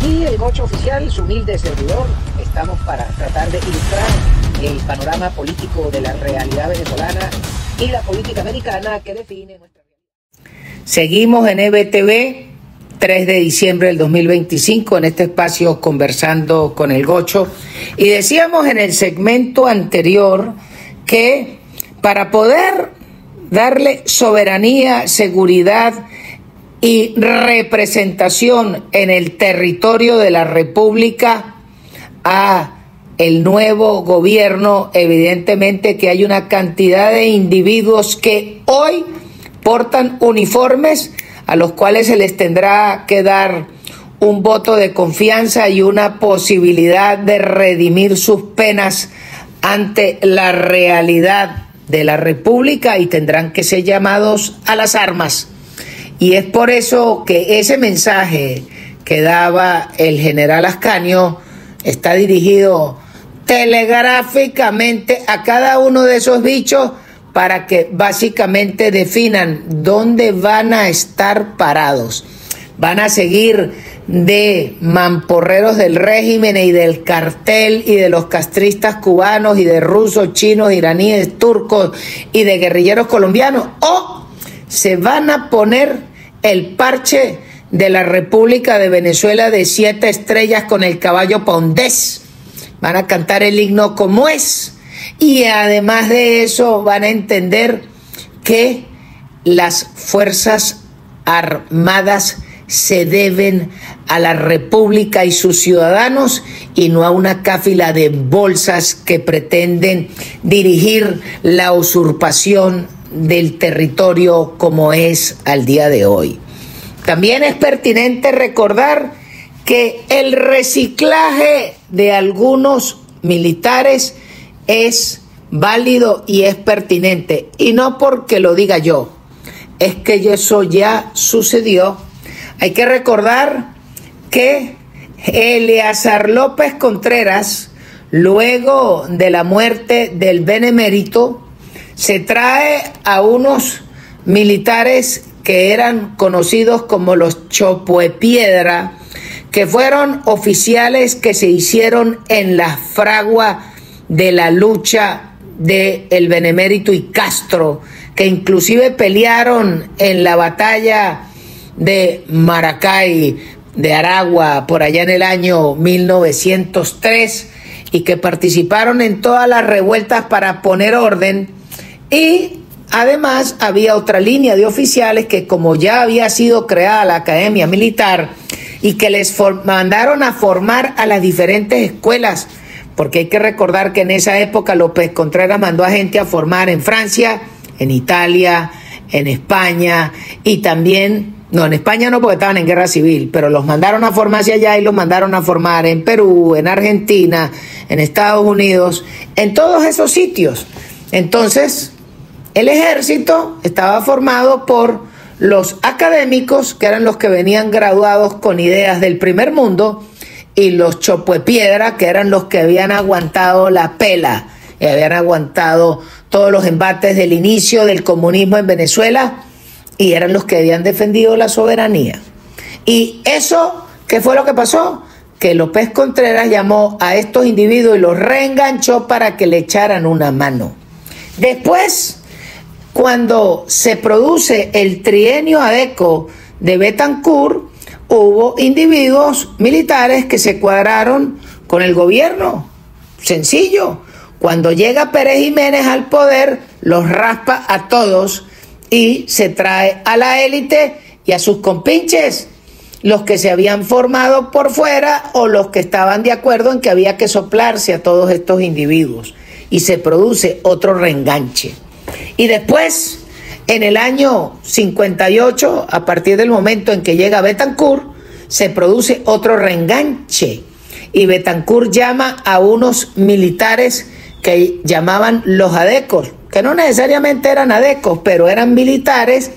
Aquí el Gocho Oficial, su humilde servidor, estamos para tratar de ilustrar el panorama político de la realidad venezolana y la política americana que define nuestra realidad. Seguimos en EBTV, 3 de diciembre del 2025, en este espacio conversando con el Gocho. Y decíamos en el segmento anterior que para poder darle soberanía, seguridad y representación en el territorio de la República a el nuevo gobierno, evidentemente que hay una cantidad de individuos que hoy portan uniformes a los cuales se les tendrá que dar un voto de confianza y una posibilidad de redimir sus penas ante la realidad de la República y tendrán que ser llamados a las armas. Y es por eso que ese mensaje que daba el general Ascanio está dirigido telegráficamente a cada uno de esos bichos para que básicamente definan dónde van a estar parados. Van a seguir de mamporreros del régimen y del cartel y de los castristas cubanos y de rusos, chinos, iraníes, turcos y de guerrilleros colombianos, o se van a poner el parche de la República de Venezuela de 7 estrellas con el caballo pondés. Van a cantar el himno como es. Y además de eso van a entender que las Fuerzas Armadas se deben a la República y sus ciudadanos y no a una cáfila de bolsas que pretenden dirigir la usurpación del territorio como es al día de hoy. También es pertinente recordar que el reciclaje de algunos militares es válido y es pertinente, y no porque lo diga yo, es que eso ya sucedió. Hay que recordar que Eleazar López Contreras, luego de la muerte del benemérito, se trae a unos militares que eran conocidos como los Chopuepiedra, que fueron oficiales que se hicieron en la fragua de la lucha de el benemérito y Castro, que inclusive pelearon en la batalla de Maracay, de Aragua, por allá en el año 1903, y que participaron en todas las revueltas para poner orden. Y además había otra línea de oficiales que, como ya había sido creada la Academia Militar, y que les mandaron a formar a las diferentes escuelas, porque hay que recordar que en esa época López Contreras mandó a gente a formar en Francia, en Italia, en España, y también, no, en España no, porque estaban en guerra civil, pero los mandaron a formar hacia allá y los mandaron a formar en Perú, en Argentina, en Estados Unidos, en todos esos sitios. Entonces, el ejército estaba formado por los académicos, que eran los que venían graduados con ideas del primer mundo, y los chopuepiedra, que eran los que habían aguantado la pela, y habían aguantado todos los embates del inicio del comunismo en Venezuela, y eran los que habían defendido la soberanía. Y eso, ¿qué fue lo que pasó? Que López Contreras llamó a estos individuos y los reenganchó para que le echaran una mano. Después, cuando se produce el trienio ADECO de Bethancourt, hubo individuos militares que se cuadraron con el gobierno. Sencillo. Cuando llega Pérez Jiménez al poder, los raspa a todos y se trae a la élite y a sus compinches, los que se habían formado por fuera o los que estaban de acuerdo en que había que soplarse a todos estos individuos. Y se produce otro reenganche. Y después, en el año 58, a partir del momento en que llega Bethancourt, se produce otro reenganche. Y Bethancourt llama a unos militares que llamaban los adecos, que no necesariamente eran adecos, pero eran militares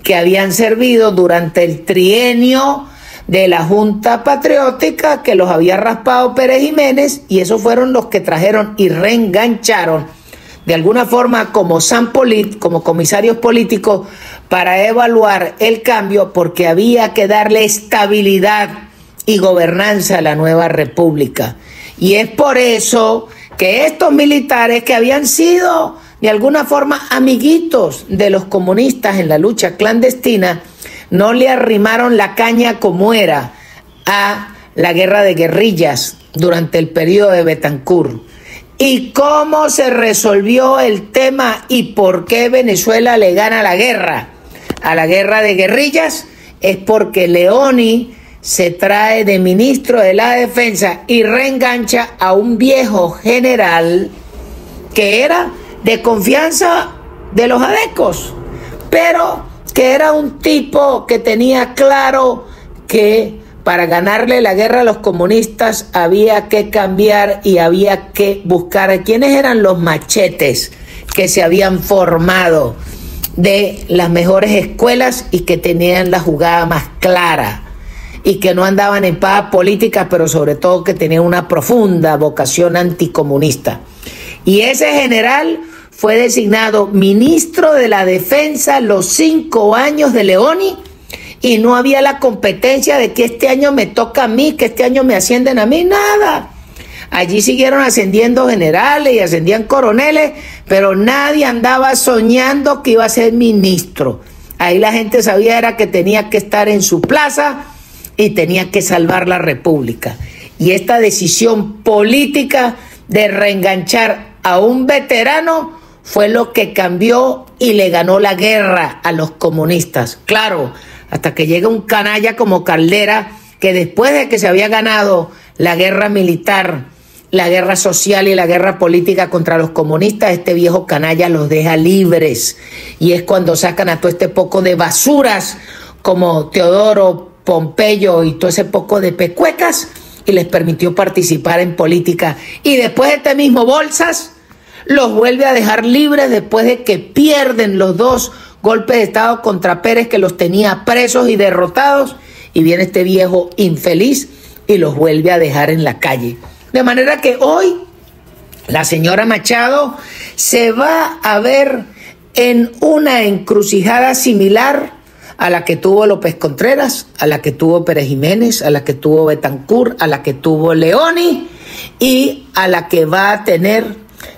que habían servido durante el trienio de la Junta Patriótica, que los había raspado Pérez Jiménez, y esos fueron los que trajeron y reengancharon de alguna forma como Sanpolit, como comisarios políticos, para evaluar el cambio, porque había que darle estabilidad y gobernanza de la nueva república. Y es por eso que estos militares, que habían sido de alguna forma amiguitos de los comunistas en la lucha clandestina, no le arrimaron la caña como era a la guerra de guerrillas durante el periodo de Betancur. ¿Y cómo se resolvió el tema y por qué Venezuela le gana la guerra a la guerra de guerrillas? Es porque Leoni se trae de ministro de la Defensa y reengancha a un viejo general que era de confianza de los adecos, pero que era un tipo que tenía claro que para ganarle la guerra a los comunistas había que cambiar y había que buscar quiénes eran los machetes que se habían formado de las mejores escuelas y que tenían la jugada más clara y que no andaban en paz política, pero sobre todo que tenían una profunda vocación anticomunista. Y ese general fue designado ministro de la Defensa los 5 años de Leoni, y no había la competencia de que este año me toca a mí, que este año me ascienden a mí, nada. Allí siguieron ascendiendo generales y ascendían coroneles, pero nadie andaba soñando que iba a ser ministro. Ahí la gente sabía era que tenía que estar en su plaza y tenía que salvar la república. Y esta decisión política de reenganchar a un veterano fue lo que cambió y le ganó la guerra a los comunistas. Claro, hasta que llega un canalla como Caldera, que después de que se había ganado la guerra militar, la guerra social y la guerra política contra los comunistas, este viejo canalla los deja libres. Y es cuando sacan a todo este poco de basuras como Teodoro, Pompeyo y todo ese poco de pecuecas, y les permitió participar en política. Y después este mismo Bolsas los vuelve a dejar libres después de que pierden los 2 golpes de Estado contra Pérez, que los tenía presos y derrotados, y viene este viejo infeliz y los vuelve a dejar en la calle. De manera que hoy la señora Machado se va a ver en una encrucijada similar a la que tuvo López Contreras, a la que tuvo Pérez Jiménez, a la que tuvo Betancur, a la que tuvo Leoni y a la que va a tener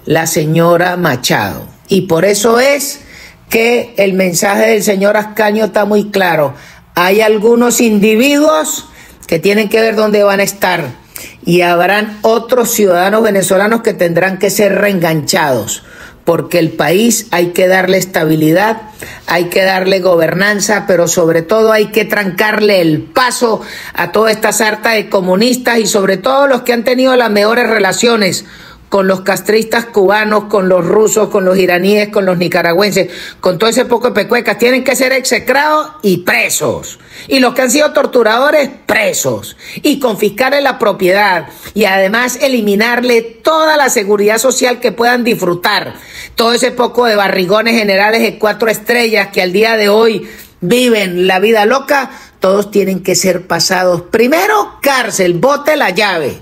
la señora Machado. Y por eso es que el mensaje del señor Ascaño está muy claro. Hay algunos individuos que tienen que ver dónde van a estar y habrán otros ciudadanos venezolanos que tendrán que ser reenganchados, porque el país hay que darle estabilidad, hay que darle gobernanza, pero sobre todo hay que trancarle el paso a toda esta sarta de comunistas y sobre todo los que han tenido las mejores relaciones con los castristas cubanos, con los rusos, con los iraníes, con los nicaragüenses, con todo ese poco de pecuecas. Tienen que ser execrados y presos. Y los que han sido torturadores, presos. Y confiscarle la propiedad. Y además eliminarle toda la seguridad social que puedan disfrutar. Todo ese poco de barrigones generales de 4 estrellas que al día de hoy viven la vida loca, todos tienen que ser pasados. Primero, cárcel, bote la llave.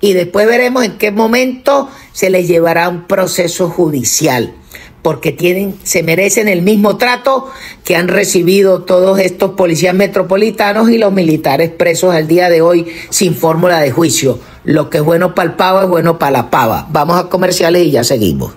Y después veremos en qué momento se les llevará un proceso judicial, porque se merecen el mismo trato que han recibido todos estos policías metropolitanos y los militares presos al día de hoy sin fórmula de juicio. Lo que es bueno para el pavo es bueno para la pava. Vamos a comerciales y ya seguimos.